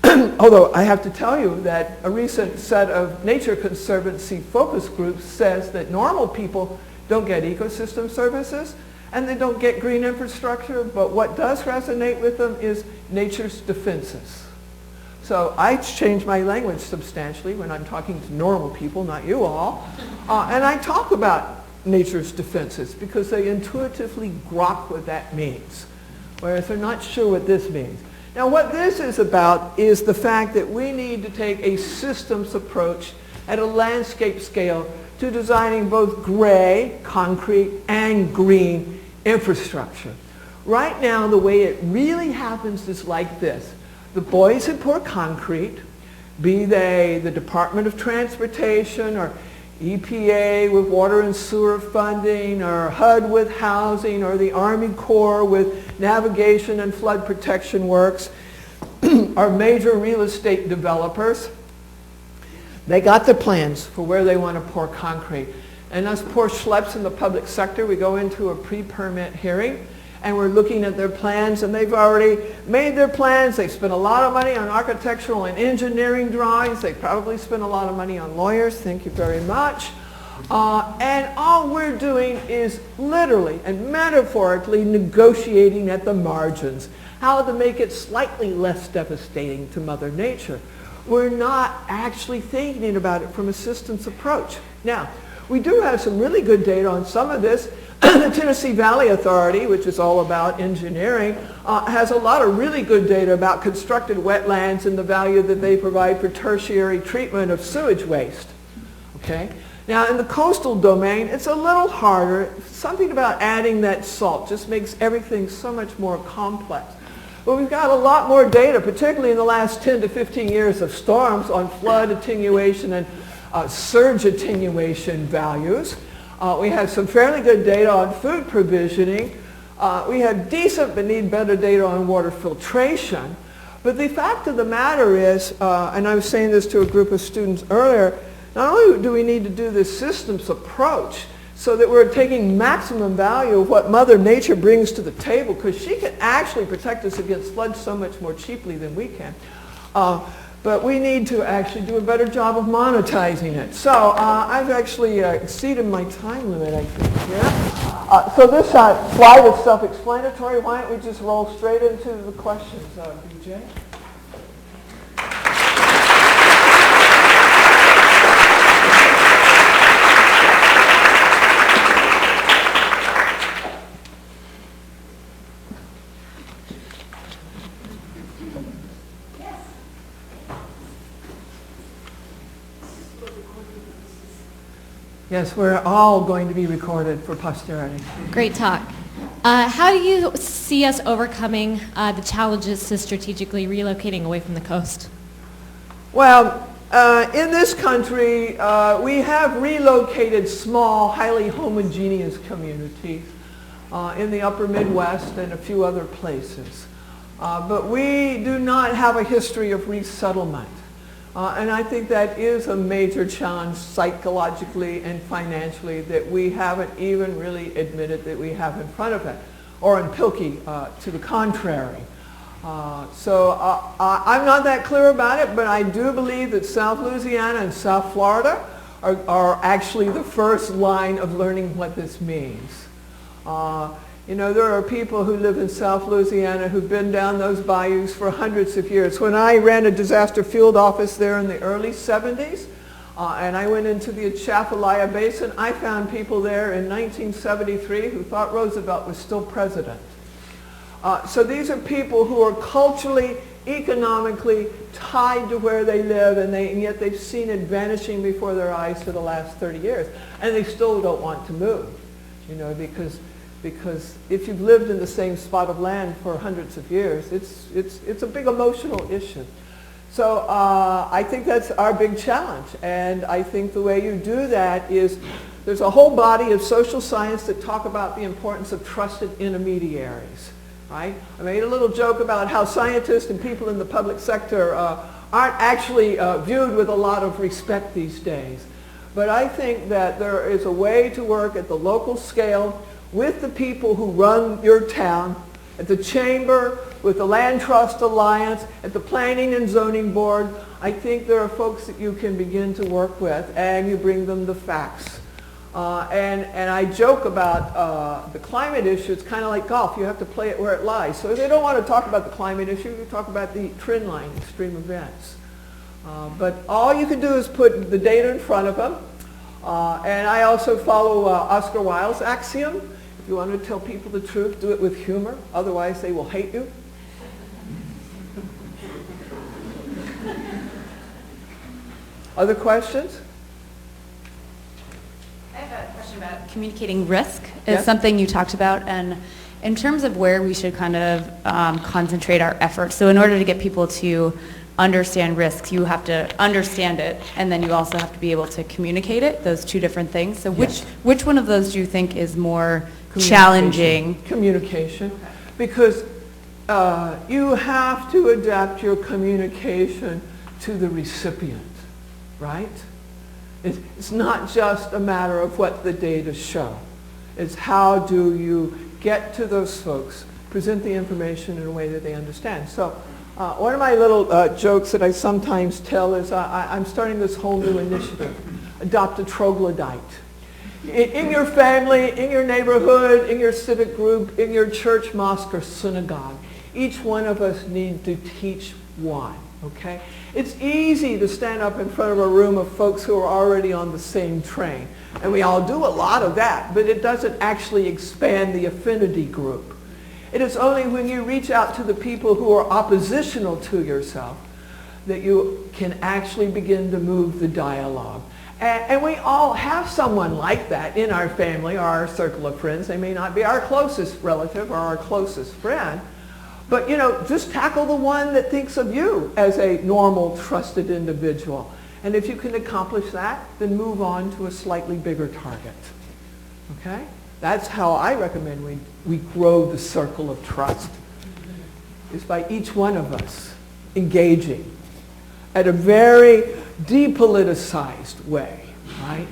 Although I have to tell you that a recent set of Nature Conservancy focus groups says that normal people don't get ecosystem services and they don't get green infrastructure, but what does resonate with them is nature's defenses. So I change my language substantially when I'm talking to normal people, not you all, and I talk about nature's defenses because they intuitively grok what that means, whereas they're not sure what this means. Now what this is about is the fact that we need to take a systems approach at a landscape scale to designing both gray, concrete, and green infrastructure. Right now the way it really happens is like this. The boys who pour concrete, be they the Department of Transportation or EPA with water and sewer funding, or HUD with housing, or the Army Corps with navigation and flood protection works, are major real estate developers. They got their plans for where they want to pour concrete. And us poor schleps in the public sector, we go into a pre-permit hearing, and we're looking at their plans, and they've already made their plans. They've spent a lot of money on architectural and engineering drawings. They probably spent a lot of money on lawyers. Thank you very much. And all we're doing is literally and metaphorically negotiating at the margins, how to make it slightly less devastating to Mother Nature. We're not actually thinking about it from a systems approach. Now, we do have some really good data on some of this. The Tennessee Valley Authority, which is all about engineering, has a lot of really good data about constructed wetlands and the value that they provide for tertiary treatment of sewage waste. Okay? Now, in the coastal domain, it's a little harder. Something about adding that salt just makes everything so much more complex. But we've got a lot more data, particularly in the last 10 to 15 years of storms, on flood attenuation and surge attenuation values. We have some fairly good data on food provisioning. We have decent but need better data on water filtration. But the fact of the matter is, and I was saying this to a group of students earlier, not only do we need to do this systems approach so that we're taking maximum value of what Mother Nature brings to the table, because she can actually protect us against floods so much more cheaply than we can. But we need to actually do a better job of monetizing it. So I've actually exceeded my time limit, I think, here. So this slide is self-explanatory. Why don't we just roll straight into the questions, BJ? Yes, we're all going to be recorded for posterity. Great talk. How do you see us overcoming the challenges to strategically relocating away from the coast? Well, in this country, we have relocated small, highly homogeneous communities in the upper Midwest and a few other places. But we do not have a history of resettlement. And I think that is a major challenge psychologically and financially that we haven't even really admitted that we have in front of it, or in Pilkey, to the contrary. So I'm not that clear about it, but I do believe that South Louisiana and South Florida are actually the first line of learning what this means. You know, there are people who live in South Louisiana who've been down those bayous for hundreds of years. When I ran a disaster field office there in the early 70s, and I went into the Atchafalaya Basin, I found people there in 1973 who thought Roosevelt was still president. So these are people who are culturally, economically tied to where they live, and yet they've seen it vanishing before their eyes for the last 30 years. And they still don't want to move, you know, because if you've lived in the same spot of land for hundreds of years, it's a big emotional issue. So I think that's our big challenge. And I think the way you do that is there's a whole body of social science that talk about the importance of trusted intermediaries, right? I made a little joke about how scientists and people in the public sector aren't actually viewed with a lot of respect these days. But I think that there is a way to work at the local scale with the people who run your town, at the chamber, with the Land Trust Alliance, at the Planning and Zoning Board. I think there are folks that you can begin to work with, and you bring them the facts. And I joke about the climate issue. It's kind of like golf. You have to play it where it lies. So if they don't want to talk about the climate issue, you talk about the trend line, extreme events. But all you can do is put the data in front of them. And I also follow Oscar Wilde's axiom. If you want to tell people the truth, do it with humor. Otherwise, they will hate you. Other questions? I have a question about communicating risk. Is Yes. something you talked about, and in terms of where we should kind of concentrate our efforts. So in order to get people to understand risks, you have to understand it, and then you also have to be able to communicate it, those two different things. So which one of those do you think is more challenging? Communication. Because you have to adapt your communication to the recipient, right? It's not just a matter of what the data show. It's how do you get to those folks, present the information in a way that they understand. So one of my little jokes that I sometimes tell is I'm starting this whole new initiative, Adopt a Troglodyte. In your family, in your neighborhood, in your civic group, in your church, mosque, or synagogue, each one of us need to teach one, okay? It's easy to stand up in front of a room of folks who are already on the same train. And we all do a lot of that, but it doesn't actually expand the affinity group. It is only when you reach out to the people who are oppositional to yourself that you can actually begin to move the dialogue. And we all have someone like that in our family or our circle of friends. They may not be our closest relative or our closest friend, but just tackle the one that thinks of you as a normal, trusted individual. And if you can accomplish that, then move on to a slightly bigger target. Okay? That's how I recommend we grow the circle of trust, is by each one of us engaging at a very depoliticized way, right?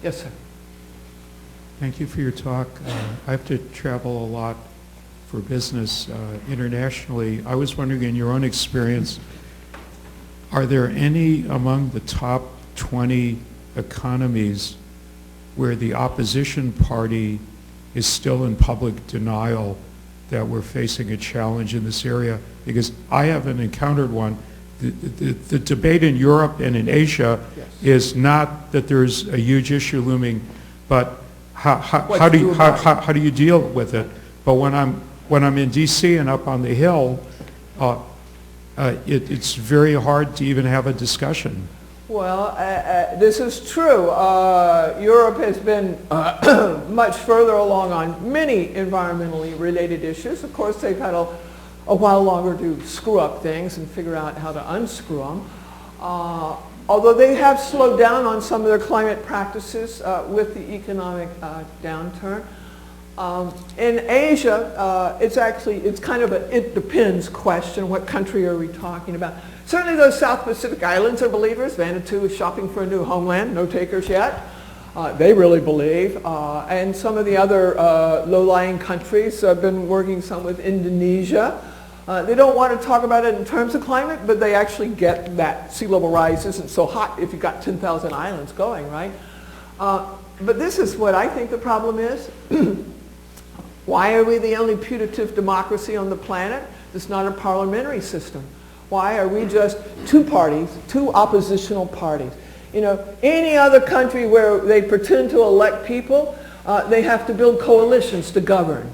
Yes, sir. Thank you for your talk. I have to travel a lot for business internationally. I was wondering, in your own experience, are there any among the top 20 economies where the opposition party is still in public denial that we're facing a challenge in this area? Because I haven't encountered one. The debate in Europe and in Asia is not that there's a huge issue looming, but how do you deal with it? But when I'm in D.C. and up on the Hill, it's very hard to even have a discussion. Well, this is true. Europe has been much further along on many environmentally related issues. Of course, they've had a while longer to screw up things and figure out how to unscrew them. Although they have slowed down on some of their climate practices with the economic downturn. In Asia, it's kind of a it depends question. What country are we talking about? Certainly those South Pacific islands are believers. Vanuatu is shopping for a new homeland. No takers yet. They really believe. And some of the other low-lying countries have been working some with Indonesia. They don't want to talk about it in terms of climate, but they actually get that sea level rise isn't so hot if you've got 10,000 islands going, right? But this is what I think the problem is. Why are we the only putative democracy on the planet that's not a parliamentary system? Why are we just two parties, two oppositional parties? Any other country where they pretend to elect people, they have to build coalitions to govern.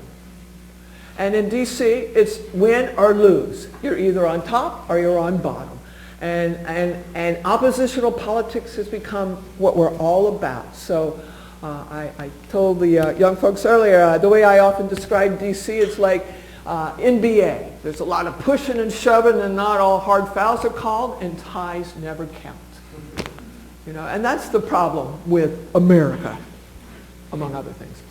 And in D.C., it's win or lose. You're either on top or you're on bottom. And oppositional politics has become what we're all about. So I told the young folks earlier, the way I often describe D.C., it's like NBA. There's a lot of pushing and shoving and not all hard fouls are called, and ties never count. And that's the problem with America, among other things.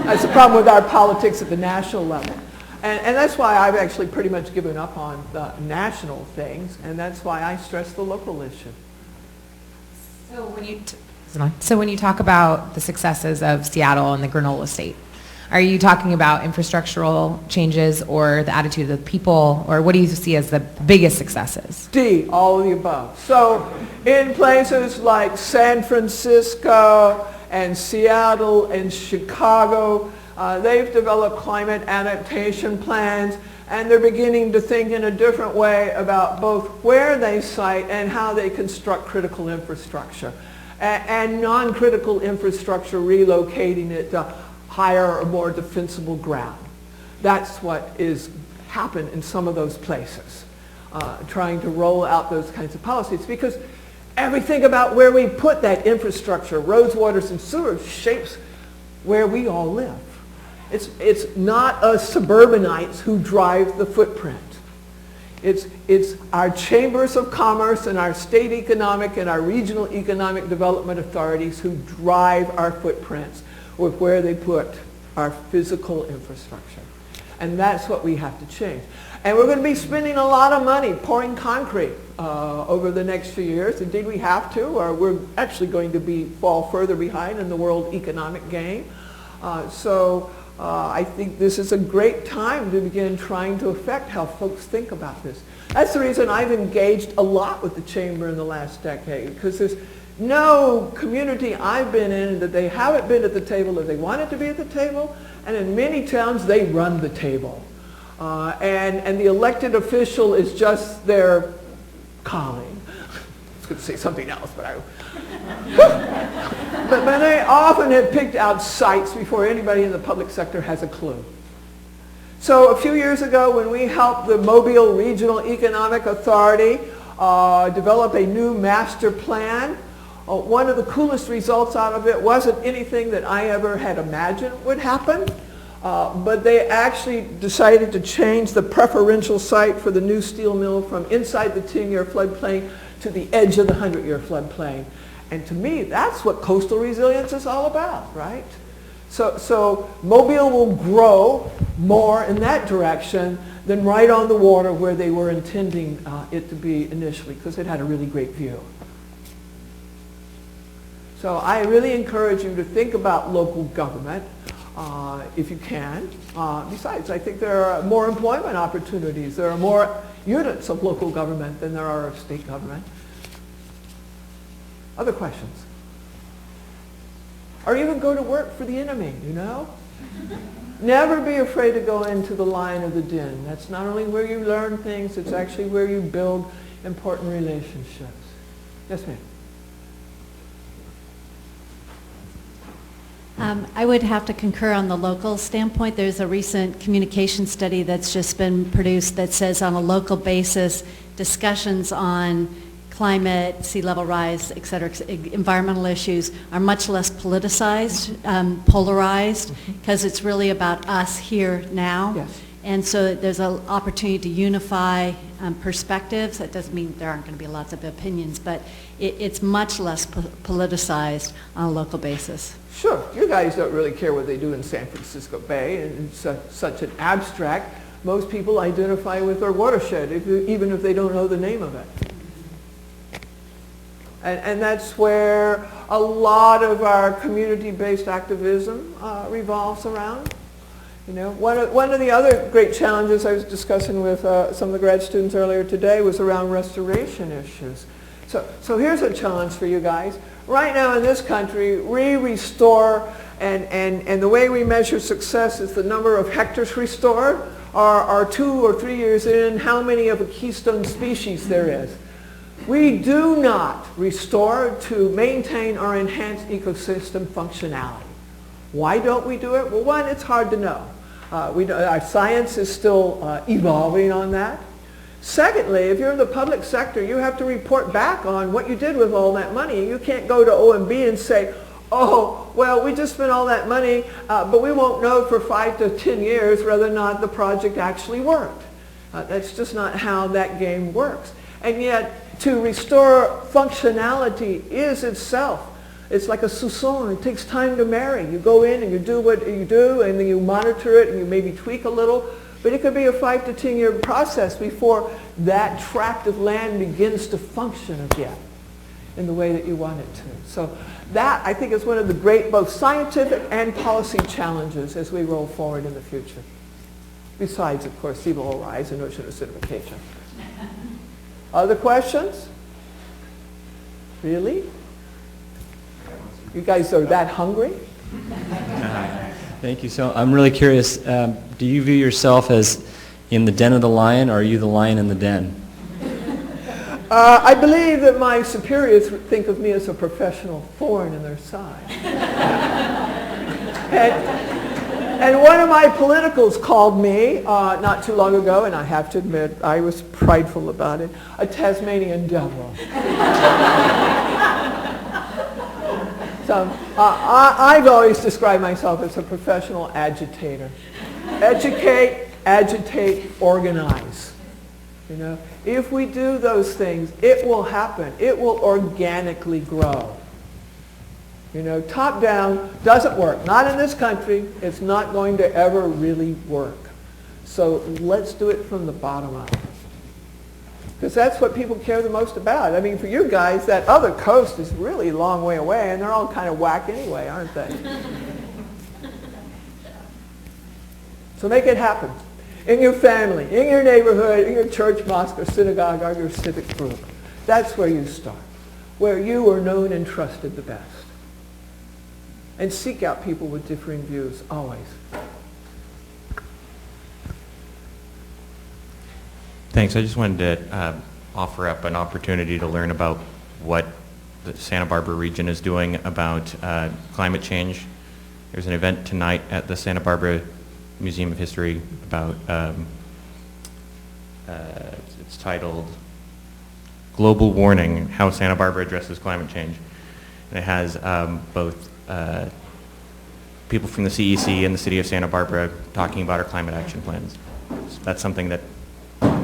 That's the problem with our politics at the national level. And that's why I've actually pretty much given up on the national things, and that's why I stress the local issue. So when you talk about the successes of Seattle and the granola state, are you talking about infrastructural changes or the attitude of the people, or what do you see as the biggest successes? D, all of the above. So in places like San Francisco and Seattle and Chicago, they've developed climate adaptation plans, and they're beginning to think in a different way about both where they site and how they construct critical infrastructure. And non-critical infrastructure, relocating it to higher or more defensible ground. That's what is happened in some of those places, trying to roll out those kinds of policies, because everything about where we put that infrastructure, roads, waters, and sewers, shapes where we all live. It's not us suburbanites who drive the footprint. It's our chambers of commerce and our state economic and our regional economic development authorities who drive our footprints with where they put our physical infrastructure. And that's what we have to change. And we're going to be spending a lot of money pouring concrete over the next few years. Indeed, we have to, or we're actually going to fall further behind in the world economic game. I think this is a great time to begin trying to affect how folks think about this. That's the reason I've engaged a lot with the Chamber in the last decade, because there's no community I've been in that they haven't been at the table that they wanted to be at the table, and in many towns they run the table. And the elected official is just their colleague. I was going to say something else, but but they often have picked out sites before anybody in the public sector has a clue. So a few years ago when we helped the Mobile Regional Economic Authority develop a new master plan, one of the coolest results out of it wasn't anything that I ever had imagined would happen, but they actually decided to change the preferential site for the new steel mill from inside the 10-year floodplain to the edge of the 100-year floodplain. And to me, that's what coastal resilience is all about, right? So Mobile will grow more in that direction than right on the water where they were intending it to be initially, because it had a really great view. So I really encourage you to think about local government if you can. Besides, I think there are more employment opportunities. There are more units of local government than there are of state government. Other questions? Or even go to work for the enemy, you know? Never be afraid to go into the line of the den. That's not only where you learn things, it's actually where you build important relationships. Yes, ma'am. I would have to concur on the local standpoint. There's a recent communication study that's just been produced that says on a local basis, discussions on climate, sea level rise, et cetera, environmental issues are much less politicized, polarized, because it's really about us here now. Yes. And so there's an opportunity to unify perspectives. That doesn't mean there aren't going to be lots of opinions, but it's much less politicized on a local basis. Sure, you guys don't really care what they do in San Francisco Bay, and it's such an abstract. Most people identify with their watershed, even if they don't know the name of it. And that's where a lot of our community-based activism revolves around. You know, one of the other great challenges I was discussing with some of the grad students earlier today was around restoration issues. So here's a challenge for you guys. Right now in this country, we restore, and the way we measure success is the number of hectares restored, or 2 or 3 years in, how many of a keystone species there is. We do not restore to maintain or enhance ecosystem functionality. Why don't we do it? Well, one, it's hard to know. Our science is still evolving on that. Secondly, if you're in the public sector, you have to report back on what you did with all that money. You can't go to OMB and say, oh, well, we just spent all that money, but we won't know for 5 to 10 years whether or not the project actually worked. That's just not how that game works. And yet, to restore functionality is itself. It's like a soupçon. It takes time to marry. You go in and you do what you do, and then you monitor it, and you maybe tweak a little. But it could be a 5 to 10 year process before that tract of land begins to function again in the way that you want it to. So that, I think, is one of the great both scientific and policy challenges as we roll forward in the future. Besides, of course, sea level rise and ocean acidification. Other questions? Really? You guys are that hungry? Thank you. So I'm really curious, do you view yourself as in the den of the lion, or are you the lion in the den? I believe that my superiors think of me as a professional thorn in their side. And one of my politicals called me not too long ago, and I have to admit I was prideful about it, a Tasmanian devil. So I've always described myself as a professional agitator. Educate, agitate, organize. You know, if we do those things, it will happen. It will organically grow. You know, top down doesn't work. Not in this country. It's not going to ever really work. So let's do it from the bottom up. Because that's what people care the most about. I mean, for you guys, that other coast is really a long way away, and they're all kind of whack anyway, aren't they? So make it happen. In your family, in your neighborhood, in your church, mosque, or synagogue, or your civic group. That's where you start. where you are known and trusted the best. And seek out people with differing views, always. Thanks. I just wanted to offer up an opportunity to learn about what the Santa Barbara region is doing about climate change. There's an event tonight at the Santa Barbara Museum of History about, it's titled Global Warning, How Santa Barbara Addresses Climate Change. And it has both people from the CEC and the City of Santa Barbara talking about our climate action plans. So that's something that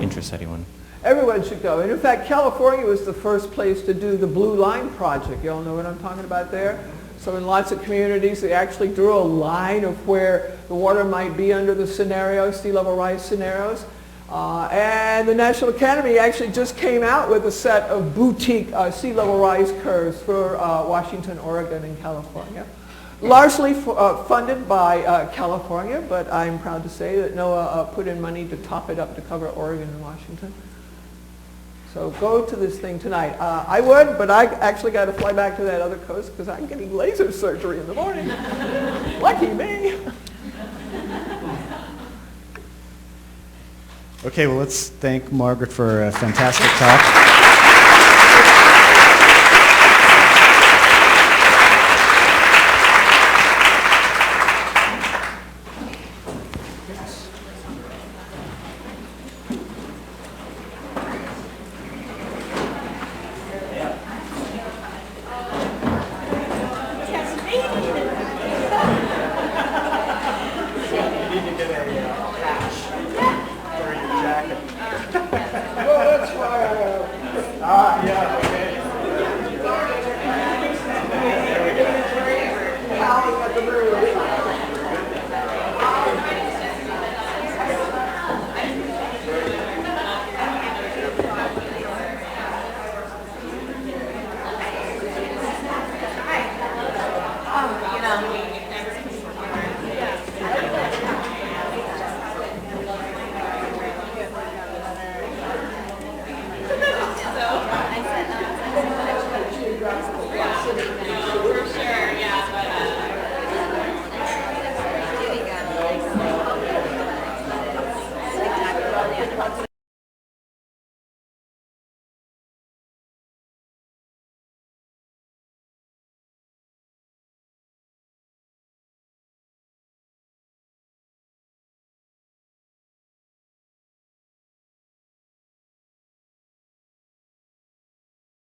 interests anyone. Everyone should go. And in fact, California was the first place to do the Blue Line Project. You all know what I'm talking about there? So in lots of communities, they actually drew a line of where the water might be under the scenarios, sea level rise scenarios. And the National Academy actually just came out with a set of boutique sea level rise curves for Washington, Oregon, and California. Largely funded by California, but I'm proud to say that NOAA put in money to top it up to cover Oregon and Washington. So go to this thing tonight. I would, but I actually got to fly back to that other coast because I'm getting laser surgery in the morning. Lucky me. Okay, well, let's thank Margaret for a fantastic talk.